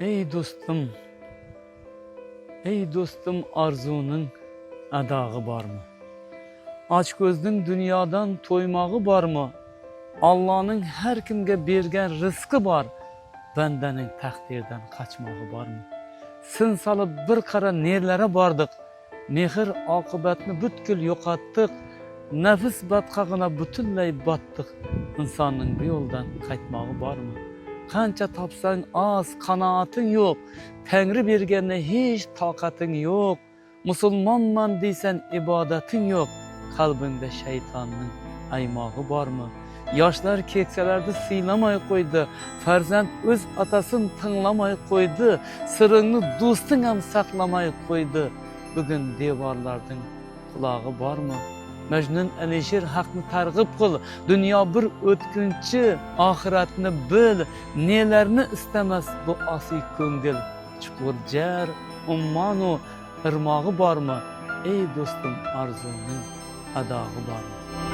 Ey dostum, ey dostum, arzunun adağı barmı? Aç gözlün dünyadan toymağı barmı? Allah'ın her kimge bergen rızkı var. Bendenin takdirden kaçmağı barmı? Sın salıp bir kara nerlere bardık. Mehir akıbetini bütkül yokattık. Nefis batkağına bütünley battık. İnsanın bir yoldan kaytmağı barmı? Kança tapsan az, kanaatın yok. Tengri bergenine hiç takatın yok. Musulmanman deysen ibadetin yok. Kalbinde şeytanın aymağı var mı? Yaşlar kekselerde sıylamay koydu. Farzand öz atasın tınlamay koydu. Sırrını dostun hem saklamay koydu. Bugün devarlardın kulağı var mı? Mecnun Alişir hakını targıp kıl. Dünya bir ötkünçü, ahiretini bil. Nelerini istemez bu asi köngül. Çukur cer, ummanu, ırmağı var mı? Ey dostum, arzunun adağı var mı?